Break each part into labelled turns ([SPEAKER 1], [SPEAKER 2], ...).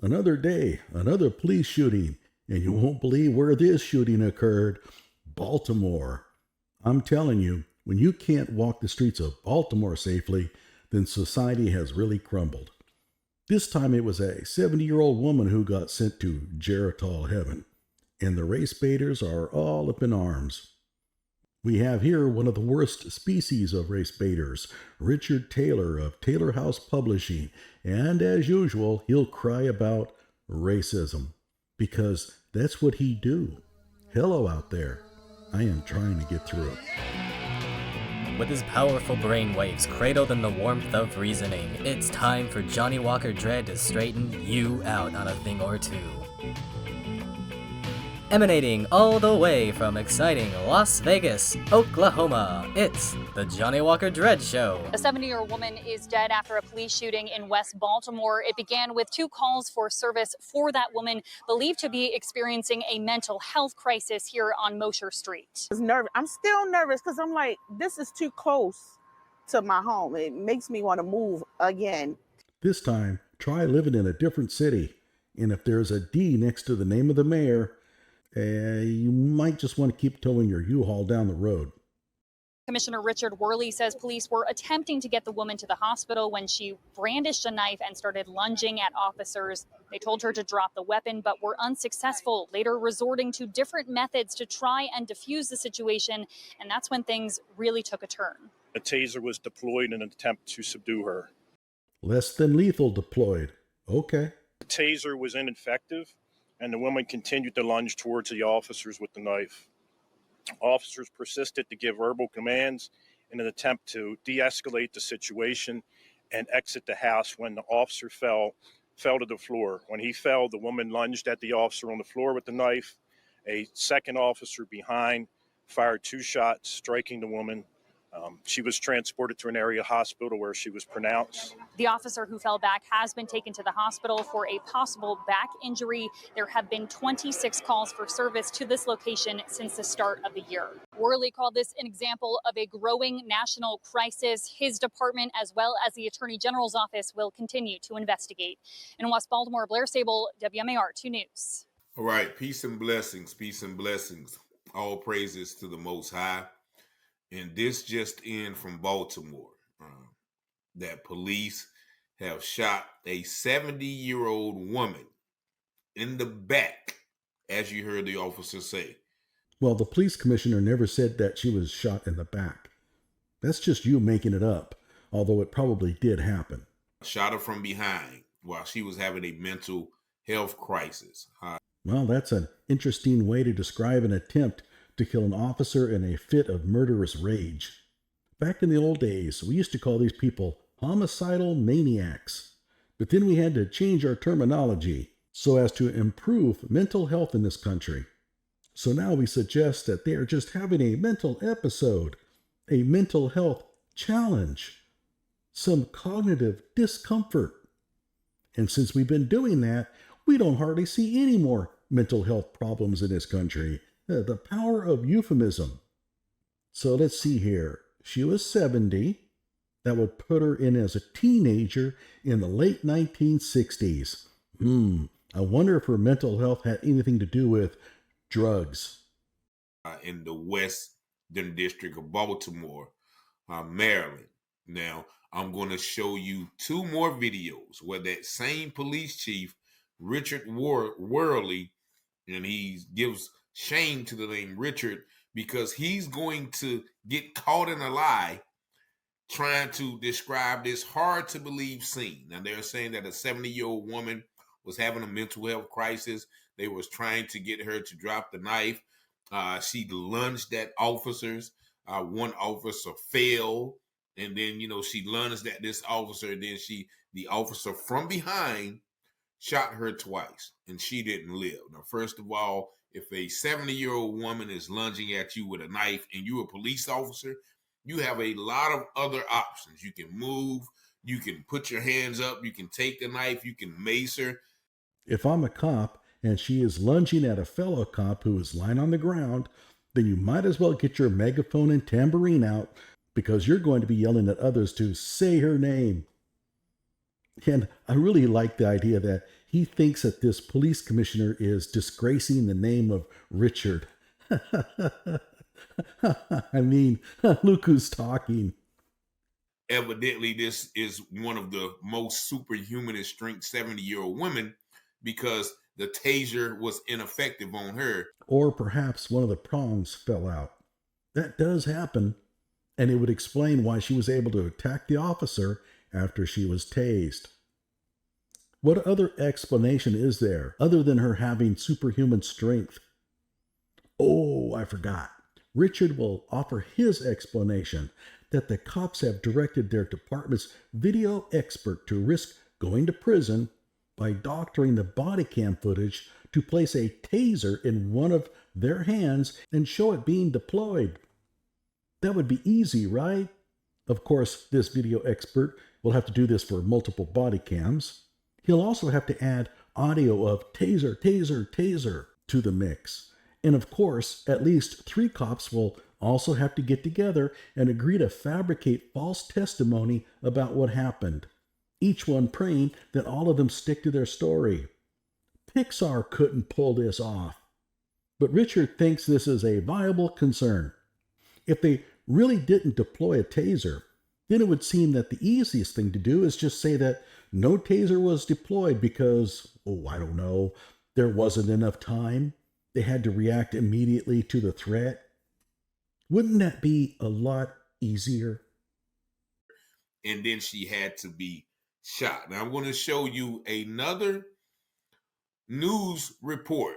[SPEAKER 1] Another day, another police shooting, and you won't believe where this shooting occurred. Baltimore. I'm telling you, when you can't walk the streets of Baltimore safely, then society has really crumbled. This time it was a 70-year-old woman who got sent to Geritol Heaven, and the race baiters are all up in arms. We have here one of the worst species of race baiters, Richard Taylor of Taylor House Publishing, and as usual, he'll cry about racism, because that's what he do. Hello out there. I am trying to get through it.
[SPEAKER 2] With his powerful brainwaves cradled in the warmth of reasoning, it's time for Johnny Walker Dread to straighten you out on a thing or two. Emanating all the way from exciting Las Vegas, Oklahoma, it's the Johnny Walker Dread Show.
[SPEAKER 3] A 70-year-old woman is dead after a police shooting in West Baltimore. It began with 2 calls for service for that woman, believed to be experiencing a mental health crisis here on Mosher Street.
[SPEAKER 4] I'm still nervous because I'm like, this is too close to my home. It makes me want to move again.
[SPEAKER 1] This time, try living in a different city. And if there's a D next to the name of the mayor, you might just want to keep towing your U-Haul down the road.
[SPEAKER 3] Commissioner Richard Worley says police were attempting to get the woman to the hospital when she brandished a knife and started lunging at officers. They told her to drop the weapon, but were unsuccessful, later resorting to different methods to try and defuse the situation. And that's when things really took a turn.
[SPEAKER 5] A taser was deployed in an attempt to subdue her.
[SPEAKER 1] Less than lethal deployed. Okay.
[SPEAKER 5] The taser was ineffective, and the woman continued to lunge towards the officers with the knife. Officers persisted to give verbal commands in an attempt to de-escalate the situation and exit the house when the officer fell to the floor. When he fell, the woman lunged at the officer on the floor with the knife. A second officer behind fired 2 shots, striking the woman. She was transported to an area hospital where she was pronounced.
[SPEAKER 3] The officer who fell back has been taken to the hospital for a possible back injury. There have been 26 calls for service to this location since the start of the year. Worley called this an example of a growing national crisis. His department, as well as the Attorney General's office, will continue to investigate. In West Baltimore, Blair Sable, WMAR 2 News.
[SPEAKER 6] All right, peace and blessings, peace and blessings. All praises to the Most High. And this just in from Baltimore, that police have shot a 70-year-old woman in the back, as you heard the officer say.
[SPEAKER 1] Well, the police commissioner never said that she was shot in the back. That's just you making it up, although it probably did happen.
[SPEAKER 6] Shot her from behind while she was having a mental health crisis.
[SPEAKER 1] Well, that's an interesting way to describe an attempt to kill an officer in a fit of murderous rage. Back in the old days, we used to call these people homicidal maniacs. But then we had to change our terminology so as to improve mental health in this country. So now we suggest that they are just having a mental episode, a mental health challenge, some cognitive discomfort. And since we've been doing that, we don't hardly see any more mental health problems in this country. The power of euphemism. So let's see here. She was 70. That would put her in as a teenager in the late 1960s. I wonder if her mental health had anything to do with drugs.
[SPEAKER 6] In the Western District of Baltimore, Maryland. Now, I'm going to show you 2 more videos where that same police chief, Richard Worley, and he gives shame to the name Richard because he's going to get caught in a lie trying to describe this hard to believe scene. Now they're saying that a 70-year-old woman was having a mental health crisis. They was trying to get her to drop the knife. She lunged at officers. One officer fell, and then she lunged at this officer. And then the officer from behind shot her twice, and she didn't live. Now, first of all, if a 70-year-old woman is lunging at you with a knife and you're a police officer, you have a lot of other options. You can move, you can put your hands up, you can take the knife, you can mace her.
[SPEAKER 1] If I'm a cop and she is lunging at a fellow cop who is lying on the ground, then you might as well get your megaphone and tambourine out because you're going to be yelling at others to say her name. And I really like the idea that He thinks that this police commissioner is disgracing the name of Richard. I mean, look who's talking.
[SPEAKER 6] Evidently, this is one of the most superhuman strength 70-year-old women because the taser was ineffective on her.
[SPEAKER 1] Or perhaps one of the prongs fell out. That does happen, and it would explain why she was able to attack the officer after she was tased. What other explanation is there other than her having superhuman strength? Oh, I forgot. Richard will offer his explanation that the cops have directed their department's video expert to risk going to prison by doctoring the body cam footage to place a taser in one of their hands and show it being deployed. That would be easy, right? Of course, this video expert will have to do this for multiple body cams. He'll also have to add audio of taser, taser, taser to the mix. And of course, at least 3 cops will also have to get together and agree to fabricate false testimony about what happened, each one praying that all of them stick to their story. Pixar couldn't pull this off. But Richard thinks this is a viable concern. If they really didn't deploy a taser, then it would seem that the easiest thing to do is just say that no taser was deployed because, I don't know, there wasn't enough time. They had to react immediately to the threat. Wouldn't that be a lot easier?
[SPEAKER 6] And then she had to be shot. Now I'm going to show you another news report.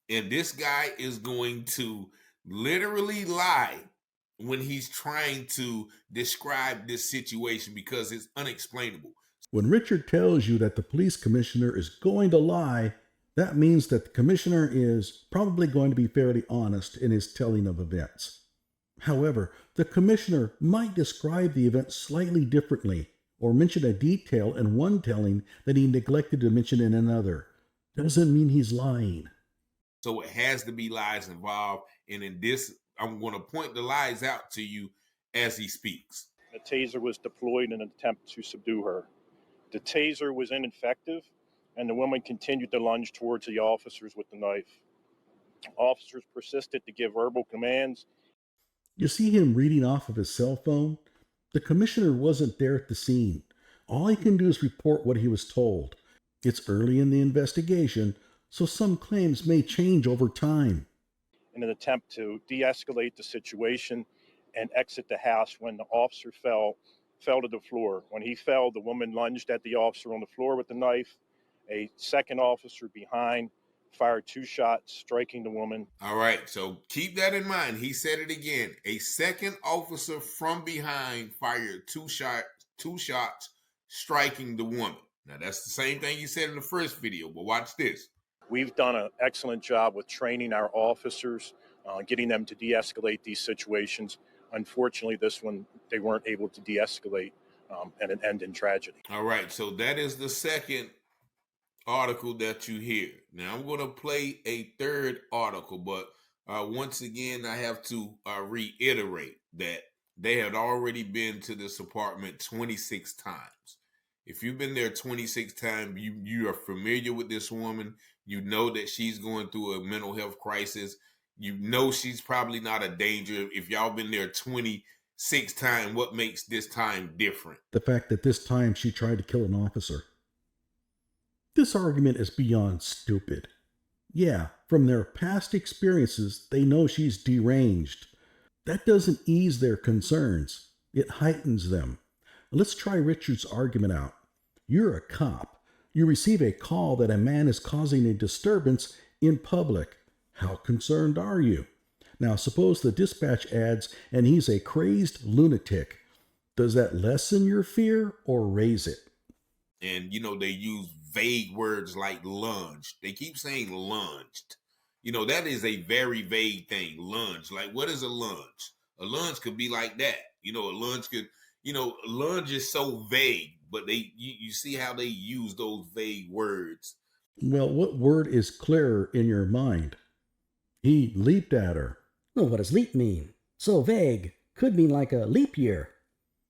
[SPEAKER 6] And this guy is going to literally lie when he's trying to describe this situation because it's unexplainable.
[SPEAKER 1] When Richard tells you that the police commissioner is going to lie, that means that the commissioner is probably going to be fairly honest in his telling of events. However, the commissioner might describe the event slightly differently or mention a detail in one telling that he neglected to mention in another. Doesn't mean he's lying.
[SPEAKER 6] So it has to be lies involved. And in this, I'm going to point the lies out to you as he speaks.
[SPEAKER 5] The taser was deployed in an attempt to subdue her. The taser was ineffective, and the woman continued to lunge towards the officers with the knife. Officers persisted to give verbal commands.
[SPEAKER 1] You see him reading off of his cell phone? The commissioner wasn't there at the scene. All he can do is report what he was told. It's early in the investigation, so some claims may change over time.
[SPEAKER 5] In an attempt to de-escalate the situation and exit the house when the officer fell to the floor. When he fell, the woman lunged at the officer on the floor with the knife. A second officer behind fired 2 shots, striking the woman.
[SPEAKER 6] All right, so keep that in mind. He said it again. A second officer from behind fired 2 shots, striking the woman. Now, that's the same thing you said in the first video, but watch this.
[SPEAKER 5] We've done an excellent job with training our officers, getting them to de-escalate these situations. Unfortunately, this one, they weren't able to de-escalate and it ended in tragedy.
[SPEAKER 6] All right, so that is the second article that you hear. Now, I'm going to play a third article, but once again, I have to reiterate that they had already been to this apartment 26 times. If you've been there 26 times, you are familiar with this woman. You know that she's going through a mental health crisis. You know she's probably not a danger. If y'all been there 26 times, what makes this time different?
[SPEAKER 1] The fact that this time she tried to kill an officer. This argument is beyond stupid. Yeah, from their past experiences, they know she's deranged. That doesn't ease their concerns. It heightens them. Let's try Richard's argument out. You're a cop. You receive a call that a man is causing a disturbance in public. How concerned are you? Now, suppose the dispatch adds, and he's a crazed lunatic. Does that lessen your fear or raise it?
[SPEAKER 6] And, they use vague words like lunged. They keep saying lunged. That is a very vague thing. Lunge. Like, what is a lunge? A lunge could be like that. A lunge could, a lunge is so vague, but you see how they use those vague words.
[SPEAKER 1] Well, what word is clearer in your mind? He leaped at her.
[SPEAKER 7] Well, what does leap mean? So vague. Could mean like a leap year.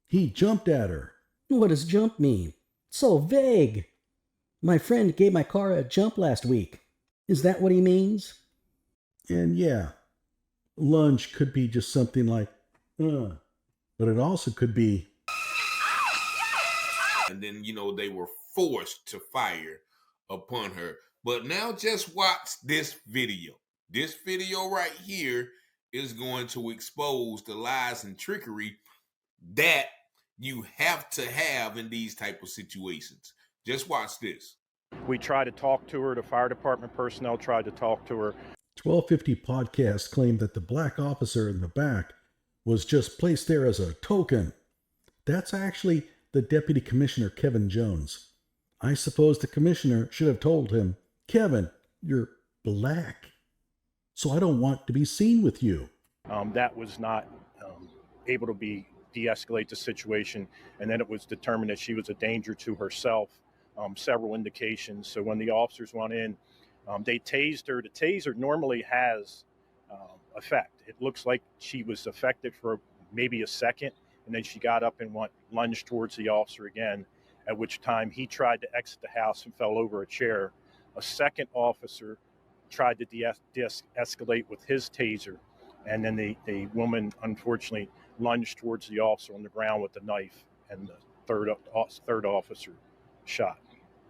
[SPEAKER 1] He jumped at her.
[SPEAKER 7] What does jump mean? So vague. My friend gave my car a jump last week. Is that what he means?
[SPEAKER 1] And yeah, lunge could be just something like, but it also could be,
[SPEAKER 6] and then, they were forced to fire upon her. But now just watch this video. This video right here is going to expose the lies and trickery that you have to have in these type of situations. Just watch this.
[SPEAKER 5] We tried to talk to her. The fire department personnel tried to talk to her.
[SPEAKER 1] 1250 Podcast claimed that the black officer in the back was just placed there as a token. That's actually the Deputy Commissioner Kevin Jones. I suppose the commissioner should have told him, Kevin, you're black, so I don't want to be seen with you.
[SPEAKER 5] That was not able to de-escalate the situation, and then it was determined that she was a danger to herself. Several indications. So when the officers went in, they tased her. The taser normally has effect. It looks like she was affected for maybe a second, and then she got up and lunged towards the officer again, at which time he tried to exit the house and fell over a chair. A second officer tried to de-escalate with his taser, and then the woman unfortunately lunged towards the officer on the ground with the knife, and the third officer shot.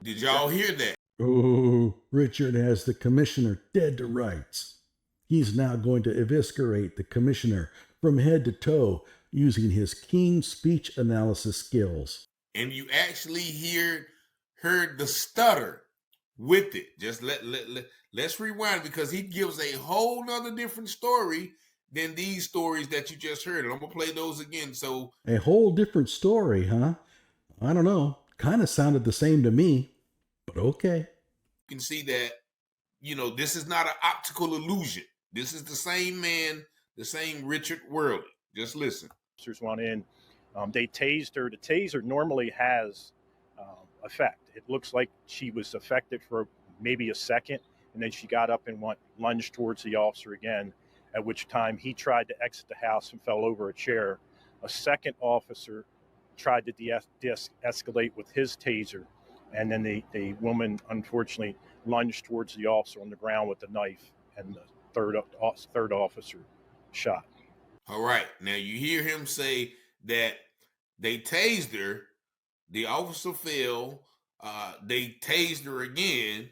[SPEAKER 6] Did y'all hear that?
[SPEAKER 1] Oh, Richard has the commissioner dead to rights. He's now going to eviscerate the commissioner from head to toe using his keen speech analysis skills.
[SPEAKER 6] And you actually heard the stutter with it. Just let's rewind, because he gives a whole nother different story than these stories that you just heard. And I'm going to play those again. So
[SPEAKER 1] a whole different story, huh? I don't know. Kind of sounded the same to me, but okay.
[SPEAKER 6] You can see that, this is not an optical illusion. This is the same man, the same Richard Worley. Just listen.
[SPEAKER 5] Officers went in. They tased her. The taser normally has effect. It looks like she was affected for maybe a second, and then she got up and lunged towards the officer again, at which time he tried to exit the house and fell over a chair. A second officer tried to de-escalate with his taser, and then the woman unfortunately lunged towards the officer on the ground with the knife, and the third officer shot.
[SPEAKER 6] All right. Now you hear him say that they tased her, the officer fell, they tased her again,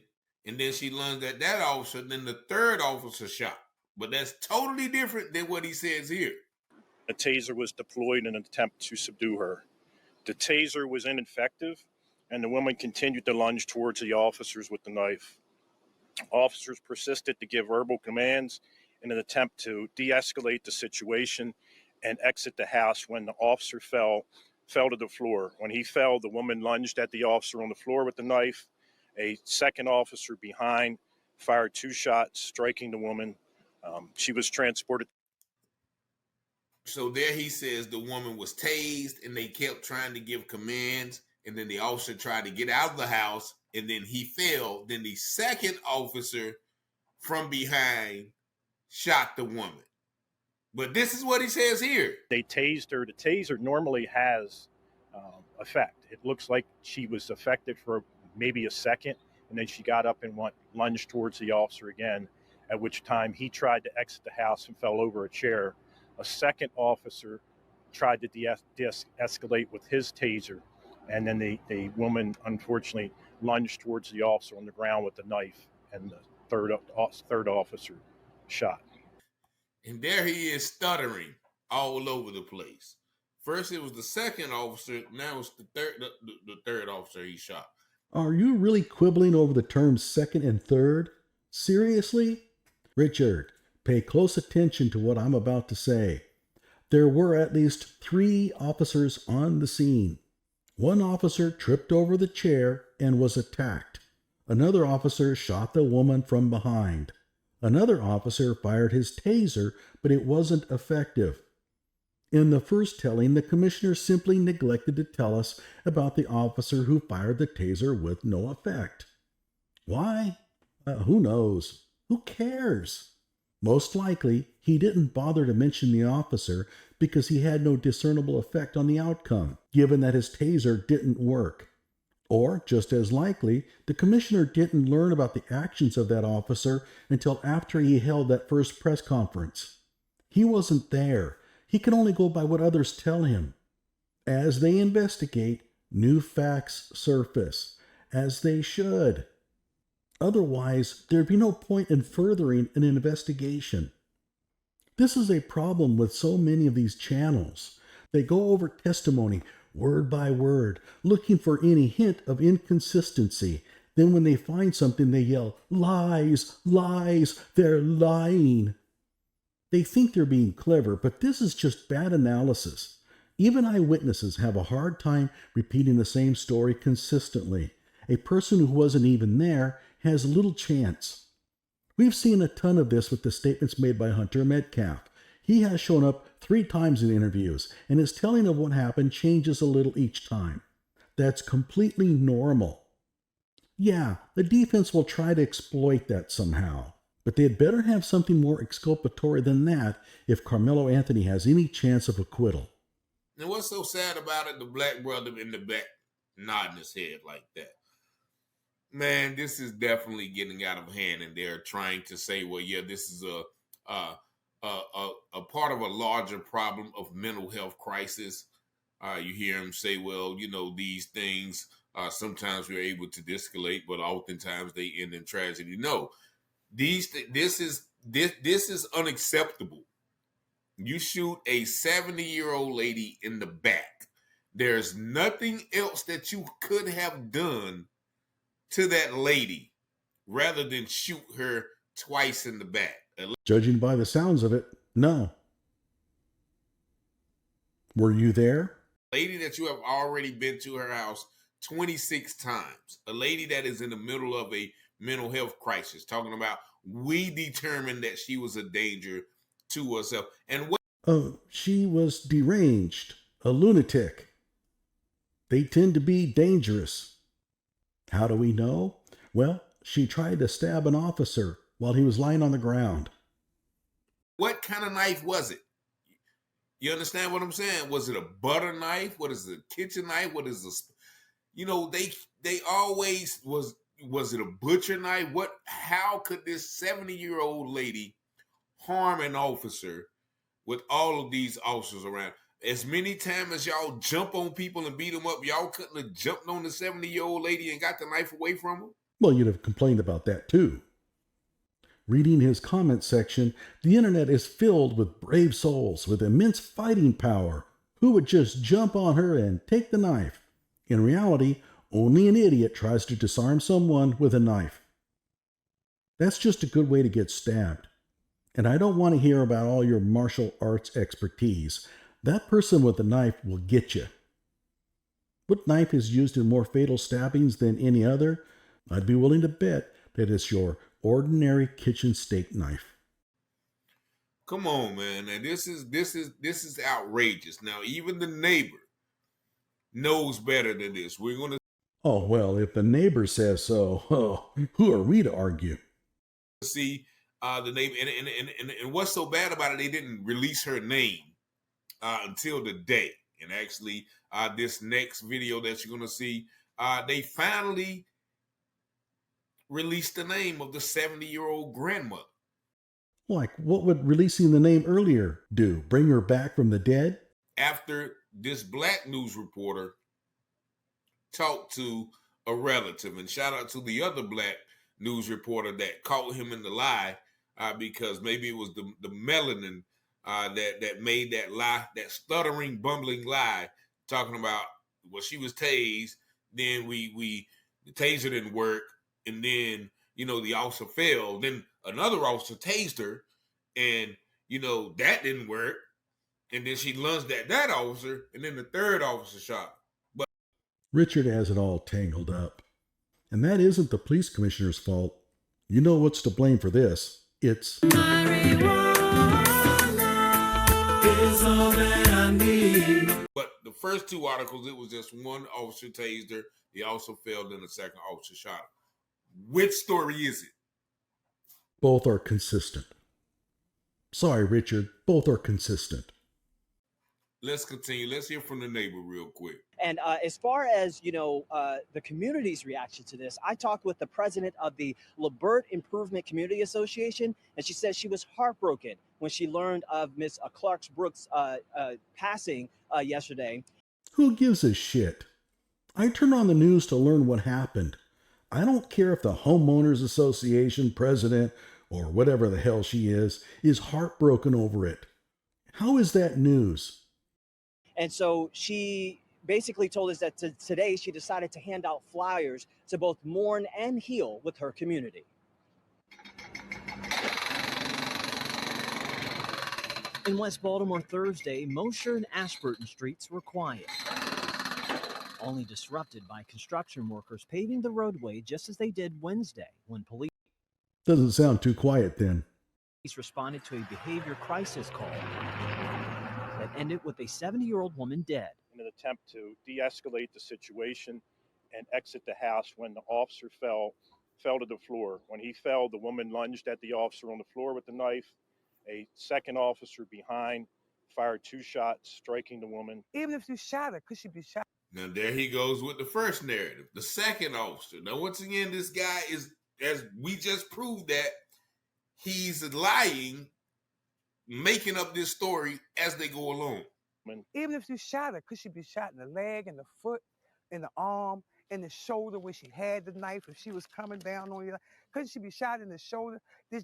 [SPEAKER 6] and then she lunged at that officer, then the third officer shot. But that's totally different than what he says here.
[SPEAKER 5] A taser was deployed in an attempt to subdue her. The taser was ineffective, and the woman continued to lunge towards the officers with the knife. Officers persisted to give verbal commands in an attempt to de-escalate the situation and exit the house when the officer fell to the floor. When he fell, the woman lunged at the officer on the floor with the knife. A second officer behind fired 2 shots, striking the woman. She was transported.
[SPEAKER 6] So there he says the woman was tased, and they kept trying to give commands, and then the officer tried to get out of the house, and then he fell. Then the second officer from behind shot the woman. But this is what he says here.
[SPEAKER 5] They tased her. The taser normally has effect. It looks like she was affected for maybe a second, and then she got up and lunged towards the officer again, at which time he tried to exit the house and fell over a chair. A second officer tried to de-escalate with his taser, and then the woman unfortunately lunged towards the officer on the ground with the knife, and the third officer shot.
[SPEAKER 6] And there he is stuttering all over the place. First it was the second officer, now it's the third officer he shot.
[SPEAKER 1] Are you really quibbling over the terms second and third? Seriously? Richard, pay close attention to what I'm about to say. There were at least 3 officers on the scene. One officer tripped over the chair and was attacked. Another officer shot the woman from behind. Another officer fired his taser, but it wasn't effective. In the first telling, the commissioner simply neglected to tell us about the officer who fired the taser with no effect. Why? Who knows? Who cares? Most likely, he didn't bother to mention the officer because he had no discernible effect on the outcome, given that his taser didn't work. Or, just as likely, the commissioner didn't learn about the actions of that officer until after he held that first press conference. He wasn't there. He can only go by what others tell him. As they investigate, new facts surface, as they should. Otherwise, there'd be no point in furthering an investigation. This is a problem with so many of these channels. They go over testimony word by word, looking for any hint of inconsistency. Then when they find something, they yell, "Lies, lies, they're lying." They think they're being clever, but this is just bad analysis. Even eyewitnesses have a hard time repeating the same story consistently. A person who wasn't even there has little chance. We've seen a ton of this with the statements made by Hunter Metcalf. He has shown up 3 times in interviews, and his telling of what happened changes a little each time. That's completely normal. Yeah, the defense will try to exploit that somehow, but they'd better have something more exculpatory than that if Carmelo Anthony has any chance of acquittal.
[SPEAKER 6] And what's so sad about it, the black brother in the back nodding his head like that. Man, this is definitely getting out of hand, and they're trying to say, well, yeah, this is a part of a larger problem of mental health crisis. You hear him say, well, these things, sometimes we're able to de-escalate, but oftentimes they end in tragedy. No, this is unacceptable. You shoot a 70-year-old lady in the back. There's nothing else that you could have done to that lady rather than shoot her twice in the back.
[SPEAKER 1] Judging by the sounds of it, no. Were you there?
[SPEAKER 6] A lady that you have already been to her house 26 times. A lady that is in the middle of a mental health crisis. Talking about, we determined that she was a danger to herself. And what?
[SPEAKER 1] Oh, she was deranged, a lunatic. They tend to be dangerous. How do we know? Well, she tried to stab an officer while he was lying on the ground.
[SPEAKER 6] What kind of knife was it? You understand what I'm saying? Was it a butter knife? What is it, a kitchen knife? What is this? They always was it a butcher knife? How could this 70-year-old lady harm an officer with all of these officers around? As many times as y'all jump on people and beat them up, y'all couldn't have jumped on the 70-year-old lady and got the knife away from her?
[SPEAKER 1] Well, you'd have complained about that too. Reading his comment section, the internet is filled with brave souls with immense fighting power who would just jump on her and take the knife. In reality, only an idiot tries to disarm someone with a knife. That's just a good way to get stabbed. And I don't want to hear about all your martial arts expertise. That person with the knife will get you. What knife is used in more fatal stabbings than any other? I'd be willing to bet that it's your ordinary kitchen steak knife.
[SPEAKER 6] Come on, man. And this is outrageous. Now, even the neighbor knows better than this. We're going to
[SPEAKER 1] Oh, well, if the neighbor says so, who are we to argue?
[SPEAKER 6] see the neighbor. And what's so bad about it, they didn't release her name until the day. And actually, this next video that you're going to see, they finally released the name of the 70-year-old grandmother.
[SPEAKER 1] Like, what would releasing the name earlier do? Bring her back from the dead?
[SPEAKER 6] After this black news reporter talked to a relative, and shout out to the other black news reporter that caught him in the lie, because maybe it was the melanin that made that lie, that stuttering, bumbling lie, talking about, well, she was tased, then the taser didn't work, and then, the officer fell. Then another officer tased her, and, that didn't work. And then she lunged at that officer, and then the third officer shot her. But
[SPEAKER 1] Richard has it all tangled up. And that isn't the police commissioner's fault. You know what's to blame for this. It's marijuana
[SPEAKER 6] is all that I need. But the first 2 articles, it was just one officer tased her, the officer fell, then the second officer shot her. Which story is it?
[SPEAKER 1] both are consistent. Sorry, Richard, both are consistent.
[SPEAKER 6] Let's continue. Let's hear from the neighbor real quick.
[SPEAKER 8] And as far as the community's reaction to this, I talked with the president of the Labert Improvement Community Association, and she said she was heartbroken when she learned of Miss Clark's Brooks' passing yesterday.
[SPEAKER 1] Who gives a shit? I turn on the news to learn what happened. I don't care if the Homeowners Association president, or whatever the hell she is heartbroken over it. How is that news?
[SPEAKER 8] And so she basically told us that today she decided to hand out flyers to both mourn and heal with her community. In West Baltimore Thursday, Mosher and Ashburton streets were quiet, only disrupted by construction workers paving the roadway just as they did Wednesday when police
[SPEAKER 1] Doesn't sound too quiet then.
[SPEAKER 8] responded to a behavior crisis call that ended with a 70-year-old woman dead.
[SPEAKER 5] In an attempt to de-escalate the situation and exit the house when the officer fell to the floor. When he fell, the woman lunged at the officer on the floor with the knife. A second officer behind fired 2 shots, striking the woman.
[SPEAKER 9] Even if you shot her, could she be shot?
[SPEAKER 6] Now there he goes with the first narrative, the second officer. Now once again, this guy is, as we just proved, that he's lying, making up this story as they go along.
[SPEAKER 9] Even if you shot her, could she be shot in the leg, in the foot, in the arm, in the shoulder where she had the knife? If she was coming down on you, couldn't she be shot in the shoulder? This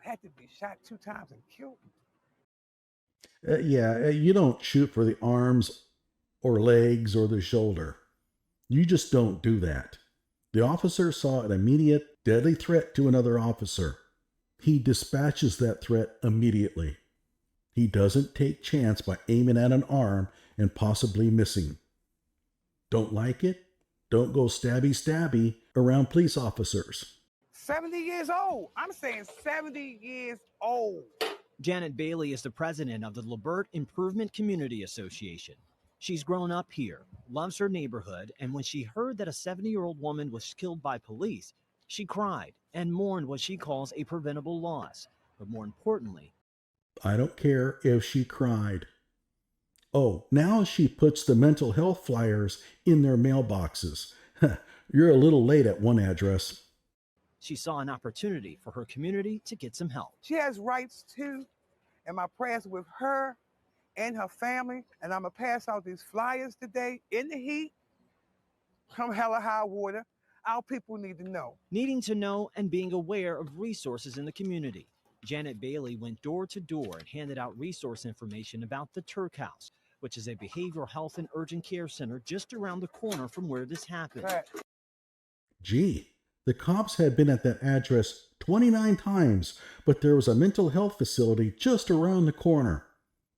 [SPEAKER 9] had to be shot 2 times and killed.
[SPEAKER 1] You don't shoot for the arms or legs or the shoulder. You just don't do that. The officer saw an immediate, deadly threat to another officer. He dispatches that threat immediately. He doesn't take chance by aiming at an arm and possibly missing. Don't like it? Don't go stabby around police officers.
[SPEAKER 9] 70 years old. I'm saying 70 years old.
[SPEAKER 8] Janet Bailey is the president of the Labert Improvement Community Association. She's grown up here, loves her neighborhood, and when she heard that a 70-year-old woman was killed by police, she cried and mourned what she calls a preventable loss. But more importantly,
[SPEAKER 1] I don't care if she cried. Oh, now she puts the mental health flyers in their mailboxes. You're a little late at one address.
[SPEAKER 8] she saw an opportunity for her community to get some help.
[SPEAKER 9] She has rights too, and my prayers with her and her family. And I'm going to pass out these flyers today in the heat, come hell or high water. Our people need to know.
[SPEAKER 8] Needing to know and being aware of resources in the community, Janet Bailey went door to door and handed out resource information about the Turk House, which is a behavioral health and urgent care center just around the corner from where this happened.
[SPEAKER 9] Right.
[SPEAKER 1] Gee, the cops had been at that address 29 times, but there was a mental health facility just around the corner.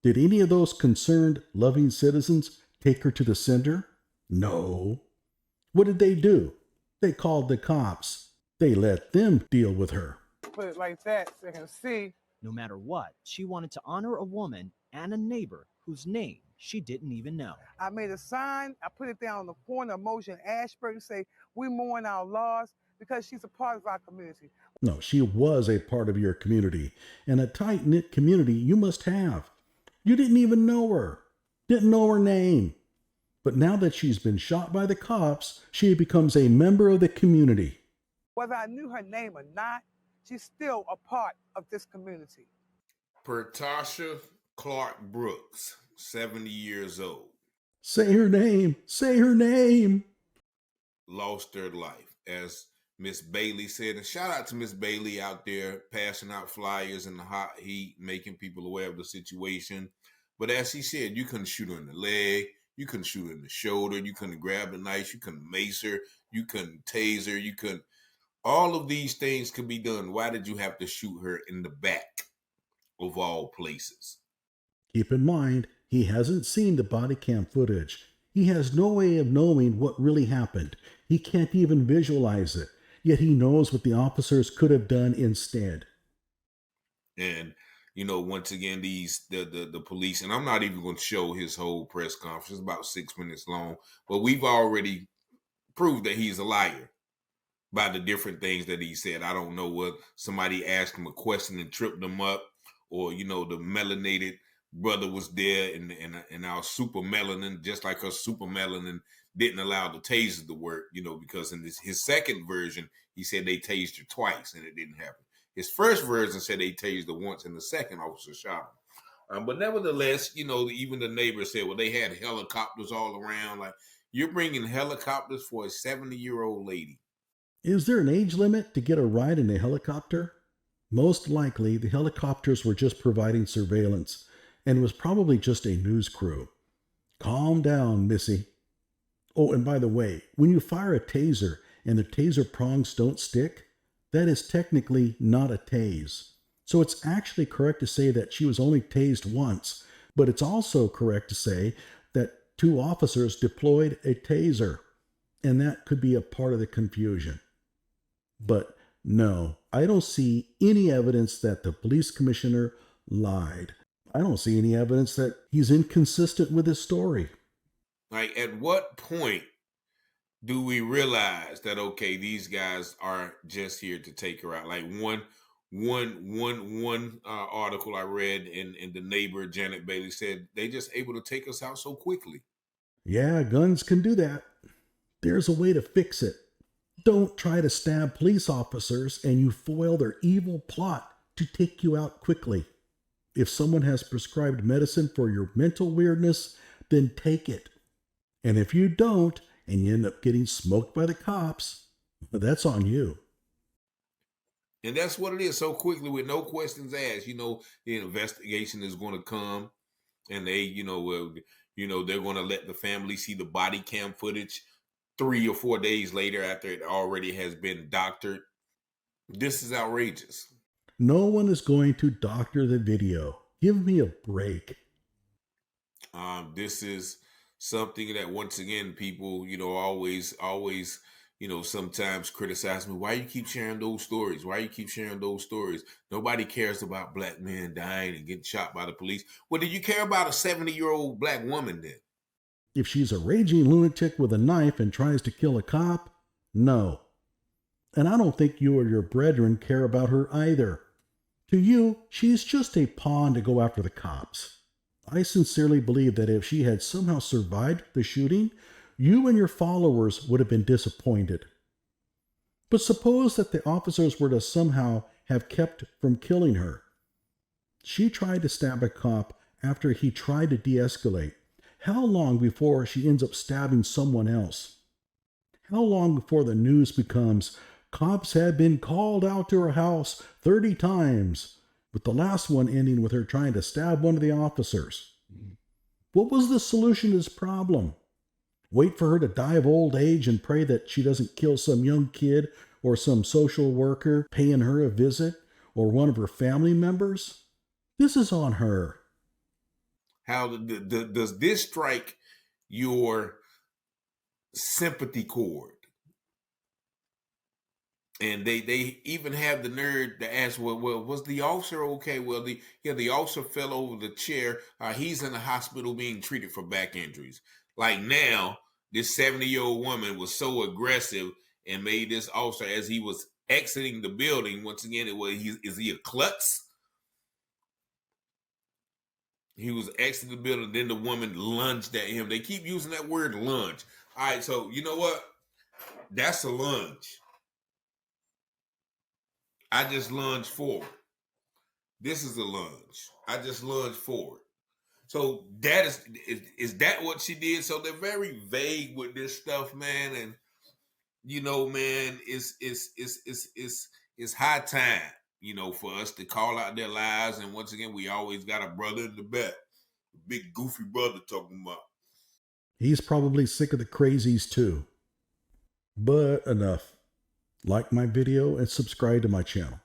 [SPEAKER 1] Did any of those concerned, loving citizens take her to the center? No. What did they do? They called the cops. They let them deal with her.
[SPEAKER 9] Put it like that so they can see.
[SPEAKER 8] No matter what, she wanted to honor a woman and a neighbor whose name she didn't even know.
[SPEAKER 9] I made a sign. I put it down on the corner of Mosher and Ashburton, say, we mourn our loss because she's a part of our community.
[SPEAKER 1] No, she was a part of your community, and a tight-knit community you must have. You didn't even know her, didn't know her name. But now that she's been shot by the cops, she becomes a member of the community.
[SPEAKER 9] Whether I knew her name or not, she's still a part of this community.
[SPEAKER 6] Pertasha Clark Brooks, 70 years old.
[SPEAKER 1] Say her name. Say her name.
[SPEAKER 6] Lost her life, as Miss Bailey said. And shout out to Miss Bailey out there passing out flyers in the hot heat, making people aware of the situation. But as she said, you couldn't shoot her in the leg. You couldn't shoot her in the shoulder. You couldn't grab the knife. You couldn't mace her. You couldn't tase her. You couldn't. All of these things could be done. Why did you have to shoot her in the back of all places?
[SPEAKER 1] Keep in mind, he hasn't seen the body cam footage. He has no way of knowing what really happened. He can't even visualize it. Yet he knows what the officers could have done instead.
[SPEAKER 6] And you know, once again, the police, and I'm not even going to show his whole press conference. It's about 6 minutes long, but we've already proved that he's a liar by the different things that he said. I don't know what somebody asked him a question and tripped him up, or, you know, the melanated brother was there and our super melanin, just like her super melanin didn't allow the taser to work, because in his second version, he said they tased her twice and it didn't happen. His first version said they tased her once and the second officer shot him. But nevertheless, even the neighbors said, well, they had helicopters all around. Like, you're bringing helicopters for a 70-year-old lady.
[SPEAKER 1] Is there an age limit to get a ride in a helicopter? Most likely, the helicopters were just providing surveillance and was probably just a news crew. Calm down, Missy. Oh, and by the way, when you fire a taser and the taser prongs don't stick, that is technically not a tase. So it's actually correct to say that she was only tased once, but it's also correct to say that 2 officers deployed a taser, and that could be a part of the confusion. But no, I don't see any evidence that the police commissioner lied. I don't see any evidence that he's inconsistent with his story.
[SPEAKER 6] Like, at what point do we realize that, okay, these guys are just here to take her out? Like one article I read in the neighbor, Janet Bailey, said they just able to take us out so quickly.
[SPEAKER 1] Yeah, guns can do that. There's a way to fix it. Don't try to stab police officers and you foil their evil plot to take you out quickly. If someone has prescribed medicine for your mental weirdness, then take it. And if you don't, and you end up getting smoked by the cops, that's on you.
[SPEAKER 6] And that's what it is, so quickly with no questions asked. The investigation is going to come, and they, they're going to let the family see the body cam footage 3 or 4 days later after it already has been doctored. This is outrageous.
[SPEAKER 1] No one is going to doctor the video. Give me a break.
[SPEAKER 6] This is something that, once again, people, always, sometimes criticize me. Why you keep sharing those stories? Why you keep sharing those stories? Nobody cares about black men dying and getting shot by the police. Well, do you care about a 70-year-old black woman then?
[SPEAKER 1] If she's a raging lunatic with a knife and tries to kill a cop, no. And I don't think you or your brethren care about her either. To you, she's just a pawn to go after the cops. I sincerely believe that if she had somehow survived the shooting, you and your followers would have been disappointed. But suppose that the officers were to somehow have kept from killing her. She tried to stab a cop after he tried to de-escalate. How long before she ends up stabbing someone else? How long before the news becomes, cops have been called out to her house 30 times, with the last one ending with her trying to stab one of the officers? What was the solution to this problem? Wait for her to die of old age and pray that she doesn't kill some young kid or some social worker paying her a visit or one of her family members? This is on her.
[SPEAKER 6] How does this strike your sympathy chord? And they even have the nerve to ask, well, was the officer okay? Well, the officer fell over the chair. He's in the hospital being treated for back injuries. Like, now, this 70-year-old woman was so aggressive and made this officer, as he was exiting the building, once again, is he a klutz? He was exiting the building, then the woman lunged at him. They keep using that word lunge. All right, so you know what? That's a lunge. I just lunged forward. This is a lunge. I just lunged forward. So that is that what she did? So they're very vague with this stuff, man. And man, it's high time, for us to call out their lives. And once again, we always got a brother in the back, a big goofy brother talking about.
[SPEAKER 1] He's probably sick of the crazies too. But enough. Like my video and subscribe to my channel.